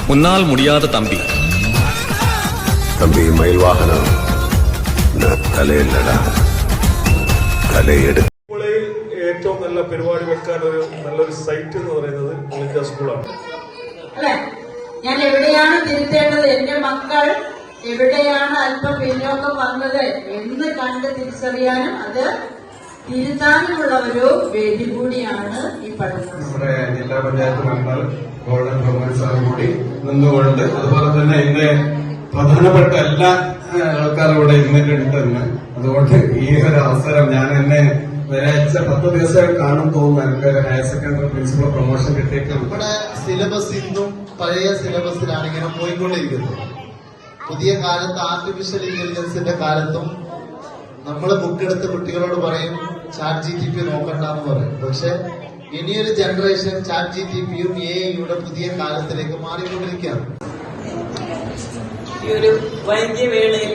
முன்னால் முடியாத தம்பி மயில் வாகனம் തലയില്ലടാ തലയെടുത്ത് ഏറ്റവും നല്ല പരിപാടി വെക്കാൻ നല്ലൊരു സൈറ്റ് എന്ന് പറയുന്നത് മുളിഞ്ച സ്കൂളാണ്. അല്ലെ, ഞാൻ എവിടെയാണ് തിരുത്തേണ്ടത്, എന്റെ മക്കൾ എവിടെയാണ് അല്പം പിന്നോക്കം വന്നത് എന്ന് കണ്ട് തിരിച്ചറിയാനും അത് തിരുത്താനുമുള്ള ഒരു വേദി കൂടിയാണ് ഈ പഠനം. നമ്മുടെ ജില്ലാ പഞ്ചായത്ത് മെമ്പർ ഗോൾഡൻ പ്രൊമോഷൻ കൂടി നിന്നുകൊണ്ട്, അതുപോലെ തന്നെ എന്റെ പ്രധാനപ്പെട്ട എല്ലാ ആൾക്കാരും ഇവിടെ ഇരുന്നിട്ടുണ്ടെന്ന്. അതുകൊണ്ട് ഈ ഒരു അവസരം ഞാൻ എന്നെ ഒരാഴ്ച 10 ദിവസം കാണും തോന്നുന്നു. എനിക്ക് ഒരു ഹയർ സെക്കൻഡറി പ്രിൻസിപ്പൽ പ്രൊമോഷൻ കിട്ടിയിട്ടുണ്ട്. നമ്മുടെ സിലബസ് ഇന്നും പഴയ സിലബസിലാണ് ഇങ്ങനെ പോയിക്കൊണ്ടിരിക്കുന്നത്. പുതിയ കാലത്ത് ആർട്ടിഫിഷ്യൽ ഇന്റലിജൻസിന്റെ കാലത്തും നമ്മൾ ബുക്കെടുത്ത് കുട്ടികളോട് പറയും ChatGPT നോക്കണ്ടെന്ന് പറയും. പക്ഷെ ഇനിയൊരു ജനറേഷൻ ChatGPTയും AI-യുടെ പുതിയ കാലത്തിലേക്ക് മാറിക്കൊണ്ടിരിക്കുകയാണ്. ഈ ഒരു വൈകിയ വേളയിൽ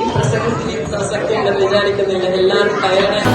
ഈ പ്രസംഗത്തിന് പ്രസക്തി ഉണ്ടെന്ന് വിചാരിക്കുന്നില്ല. എല്ലാവരും ടയർഡായി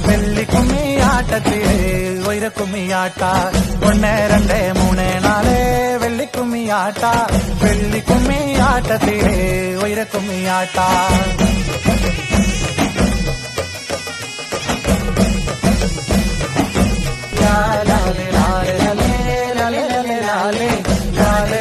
വെള്ളിക്കുമ്മിയാട്ടത്തിലെ ഉയരക്കുമ്മിയാട്ട 1 2 3 4 വെള്ളിക്കുമ്മിയാട്ട വെള്ളിക്കുമ്മിയാട്ടത്തിലെ ഉയരക്കുമ്മിയാട്ട ലാലേ ലാലേ ലാലേ ലാലേ ലാലേ ലാലേ